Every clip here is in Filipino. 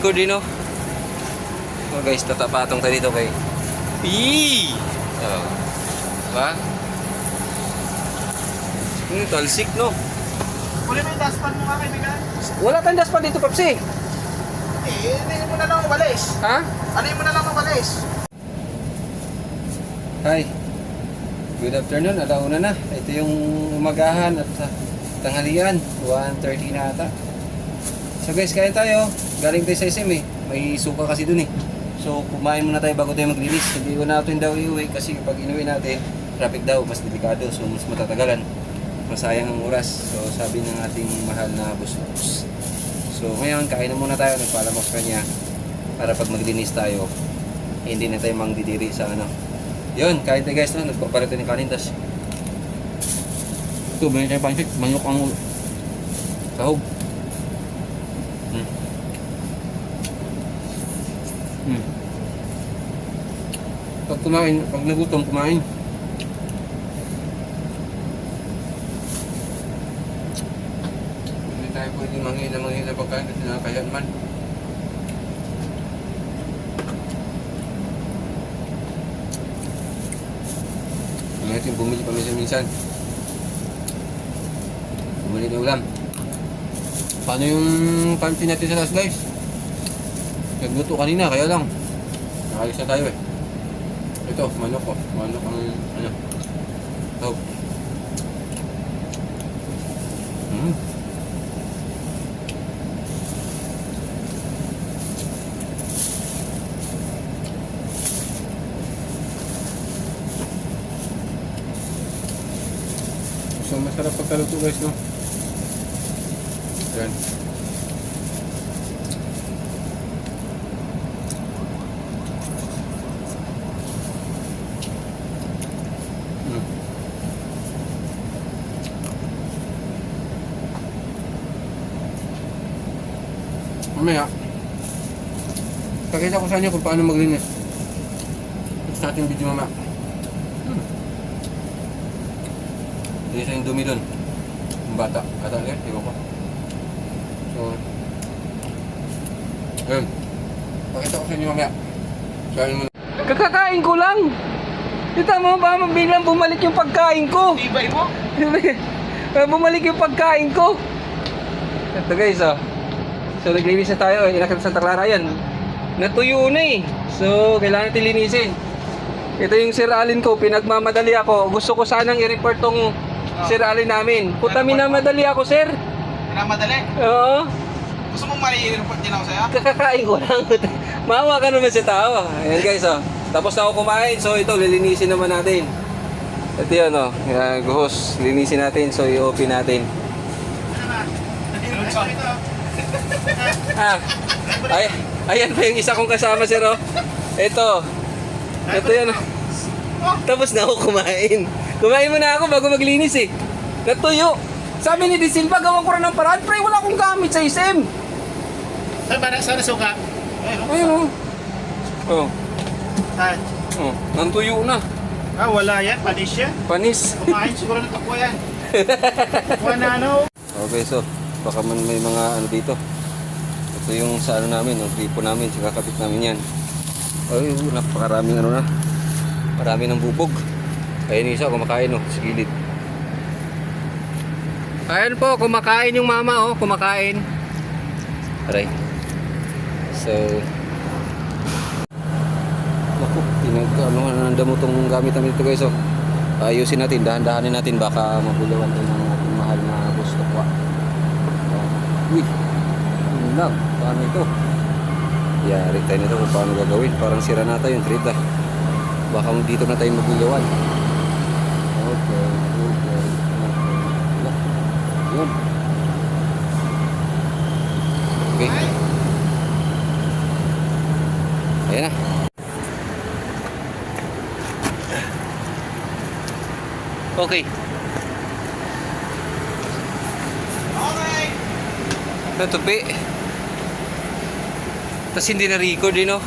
Good din, no? So guys, tatapatong tayo dito kay Eee! Oh. Diba? Talsik, no? Kunin mo yung dustpan mo nga kaibigan. Wala tayong dustpan dito, Papsi. Hindi mo na lang umalis. Ha? Ano mo na lang umalis? Hi. Good afternoon. Alauna na. Ito yung umagahan at tanghalian. 1:30 na ata. So guys, kain tayo. Galing tayo sa SM eh. May suka kasi dun eh. So kumain muna tayo bago tayo maglinis. Hindi ko natin daw iuwi kasi pag inuwi natin, traffic daw, mas delikado. So mas matatagalan. Masayang ang oras. So sabi ng ating mahal na boss. So ngayon, kain na muna tayo. Nagpaalam ako sa kanya para pag maglinis tayo, hindi na tayo mangdidiri sa ano. Yun, kain tayo guys. No? Nagpapalit tayo ng kanin. Tas ito, may tayo pancit. Manok ang sahog. Pag kumain, pag nagutom, kumain. Hindi tayo pwede manghina pagkain kasi nakakayan man. Ngayon bumili pa minsan. Bumili na ulam. Paano yung panty natin sa last guys? Nagluto kanina, kaya lang nakalis na tayo eh. Ito, manok ko. Manok ang ano. Oh. So masarap pagkaluto guys, no? Yan. Mamaya, pakita ko sa inyo kung paano maglinis. Ito sa ating video mamaya. Hindi sa yung dumi dun. Yung bata. Ata ulit, di ko. So, ayun. Pakita ko sa inyo mamaya. Sabi mo na. Kakakain ko lang! Kita mo ba, biglang bumalik yung pagkain ko? Tibay mo? Bumalik yung pagkain ko. Ito guys, oh. So naglinis na tayo, inakit sa Santa Clara yan. Natuyo na eh. So kailangan natin linisin. Ito yung Sir Alin ko, pinagmamadali ako. Gusto ko sanang i-report tong Sir Alin namin. Puta, minamadali ako, sir. Pinamadali? Oo. Gusto mong mai-report din ako sa'yo? Kakakain ko lang. Maawa ka naman sa tao. Ayan guys, oh. Tapos na ako kumain. So ito, lilinisin naman natin. Ito yun, oh. Guhos, linisin natin. So i-open natin. Ayan pa yung isa kong kasama, sir, oh. Ito yan, oh. Tapos na ako kumain. Kumain muna ako bago maglinis eh. Natuyo. Sabi ni Di Silva, gawan ko rin ng paraan. Pre, wala akong gamit sa SM. Saan suka? Ayun, oh. Saan? Oh, nantuyo na. Wala yan. Panis yan. Panis. Kumain siguro ng takwa yan. Takwa na ano? Okay, so baka man may mga ano dito. Ito yung sa ano namin, yung gripo namin, kakapit namin yan. Ay, napakaraming ano na. Marami ng bubog. Ayun isa, kumakain, oh, sa gilid. Ayun po, kumakain yung mama, oh, kumakain. Aray. So, naku, pinag-ano damo tong gamit namin ito guys, oh. Ayusin natin, dahan-dahanin natin, baka mabulawan din ng ating mahal na gusto ko. Uy, yun lang, paano ito? Yari tayo nito kung paano gagawin. Parang sira na tayo yung thread, ah. Baka dito na tayo magulawan. Okay. Yun. Okay. Ayan na. Okay. Okay. Natupi. Tapos hindi na-record din, no?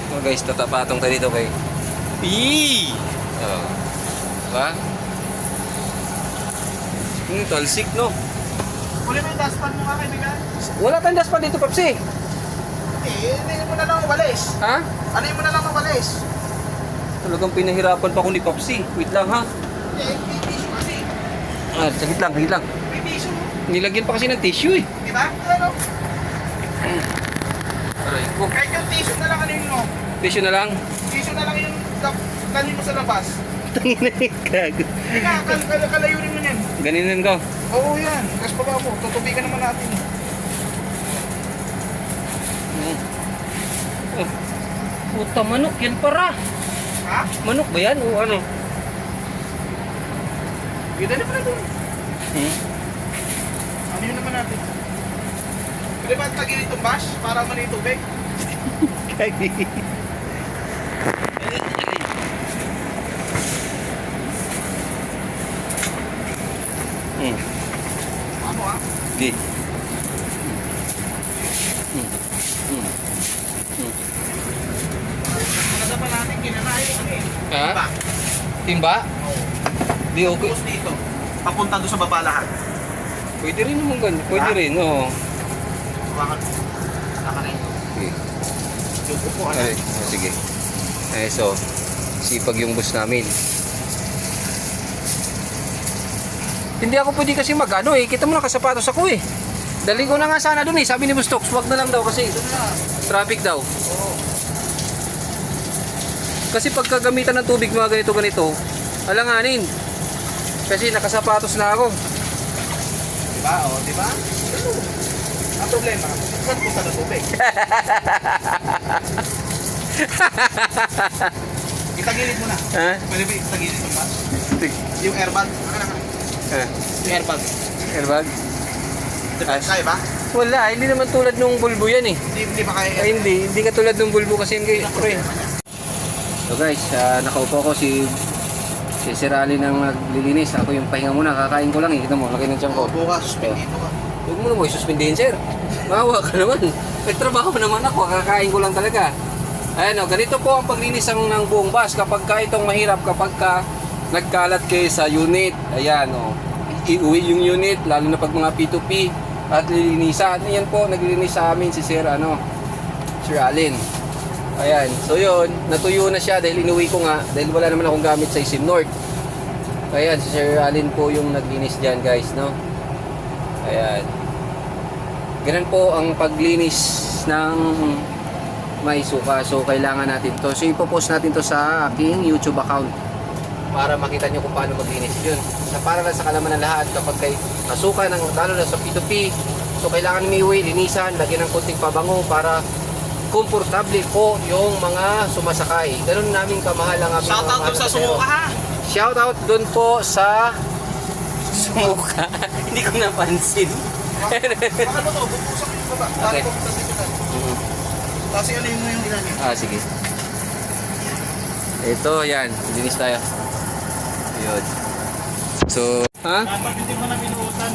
So guys, tatapatong tayo dito kay Eee! Oh. Diba? Talsik, no? Kunin mo yung dustpan mo nga kaibigan. Wala tayong dustpan dito, Papsi. Hindi mo na lang walis. Ha? Ano mo na lang ang walis? Talagang pinahirapan pa ako ni Popsi. Wait lang ha. May tissue kasi. Saglit lang, saglit lang. May tissue. Nilagyan pa kasi ng tissue eh. Di ba? Ano? Aray ko. Kahit yung tissue na lang ano yun mo. Tissue na lang. Tissue na lang yung dalhin mo sa labas. Tangina gago. Hindi ka, kalayunin mo yan. Ganun ko. Oo yan. Tapos baba mo, tutubigan naman natin. Oh. Puta, manok yan para. Ha? Manok ba yan o ano? Ganda naman na doon. Ano yun naman natin? Pwede ba tagilid itong bash para man yung tubig? Ano ha? Di. Ano pa natin kinanayo ano eh? Ha? Diba? Timba? Oo. Di okay. Tapos dito. Papunta doon sa baba lahat. Pwede rin naman ganun. Pwede rin, oo. Hawakan mo. Naka na ito. Okay. Yung upo ka Ay, sige. So, sipag yung bus namin. Hindi ako pwede kasi mag-ano eh. Kita mo nakasapatos ako eh. Dali ko na nga sana dun eh. Sabi ni Bustox, wag na lang daw kasi traffic daw. Oo. Kasi pagkagamitan ng tubig mga ganito, alanganin. Kasi nakasapatos na ako. Diba? O, diba? Ano? Ang problema, saan punta ng tubig? Itagilid mo na. Ha? Pwede ba itagilid yung bus? Yung airbag. Yung airbag. Airbag? Kaya ba? Wala, hindi naman tulad nung bulbo yan eh. Hindi ba kaya Ay, hindi katulad ng bulbo kasi yung pre. So guys, nakaupo ko si Sir Ali nang naglilinis. Ako yung pahinga muna, kakain ko lang eh. Kita mo, laki ng tiyan ko. bukas, suspend dito ka. Huwag mo na mo isuspendihin, sir. Mawa ka naman. Nagtrabaho naman ako, kakain ko lang talaga. Ayan o, ganito po ang paglinis ng buong bus. Kapag ka itong mahirap, kapag ka nagkalat kayo sa unit. Ayan o, iuwi yung unit, lalo na pag mga P2P at lilinisan. Ayan po, naglilinis sa amin si Sir Alin. Ayan, so yun, natuyo na siya dahil inuwi ko nga, dahil wala naman akong gamit sa Isim North. Ayan, si Sir Alin po yung naglinis dyan guys, no? Ayan. Ganun po ang paglinis ng may suka. So, kailangan natin to. So, ipopost natin to sa aking YouTube account para makita nyo kung paano maglinis yun. Para lang sa kalaman ng lahat kapag kay nasuka, lalo na sa P2P, so kailangan umiwi, linisan, lagyan ng konting pabango para komportable po yung mga sumasakay. Ganun namin kamahal ang aming Shoutout doon sa sumuka ha! Shoutout doon po sa sumuka. Hindi ko napansin. Baka mo to, bubuksan mo yung baba. Okay. Para pupunta dito tayo. Tapos ano yung ilalim? Sige. Ito, yan. Linis tayo. Yun. So, Dapat hindi mo na binuusan.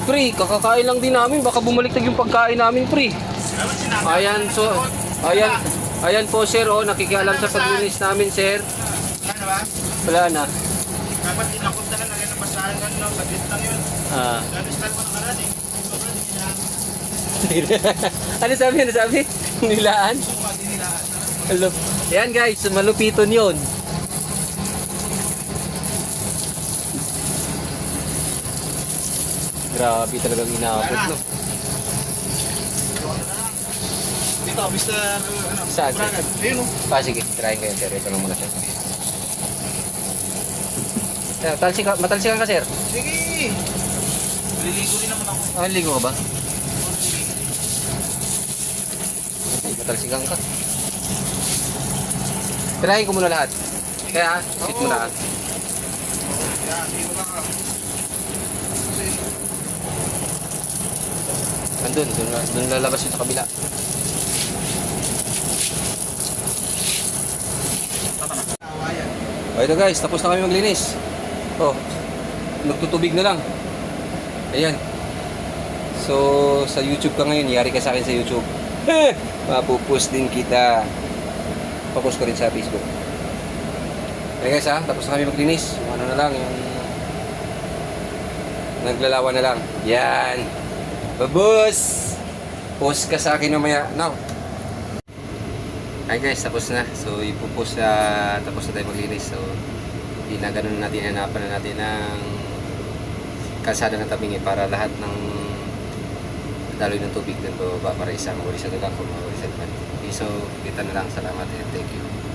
pre, kakakain lang din namin. Baka bumaliktad yung pagkain namin, pre. Dapat sinabi. Ayan po, sir. Oh, nakikialam sa paglinis namin, sir. Ano ba? Wala na. Dapat inakot na lang, lagyan ng basahan lang, no? Saglit lang yun. Ganistan mo nakaraan eh. Sobrang dinilaan. Ano sabi? Nilaan? Suka, dinilaan. Hello. Ayan guys, malupiton yun. Grabe talagang inaabot, no? Dito, Mr. Ano? Saan? Brannan. Ayun o. Sige, try ko yun, sir. Ito lang muna, sir. Matalsikan ka, sir? Sige! Liligo rin naman ako. Ligo ka ba? Matalsikan ka. Tirahin ko muna lahat. Kaya, sit mo na. Yan, dito lang ako. Doon lalabas yun sa kabila. Awayan. O ito guys, tapos na kami maglinis. Nagtutubig na lang. Ayan. So, sa YouTube ka ngayon, yari ka sa akin sa YouTube. Mapupost din kita. Papost ko rin sa Facebook. Okay guys tapos na kami maglinis. Yung ano na lang, yung naglalawa na lang. Yan. Babos! Post ka sa akin mamaya. Now, Ay guys, tapos na. So ipupus na, tapos na tayo maglinis. So hindi na ganun natin, hanapan na natin ng kalsada ng tabingi para lahat ng daloy ng tubig doon bababa para isang orisa na lang kung mga orisa naman. Okay, so kita na lang. Salamat and thank you.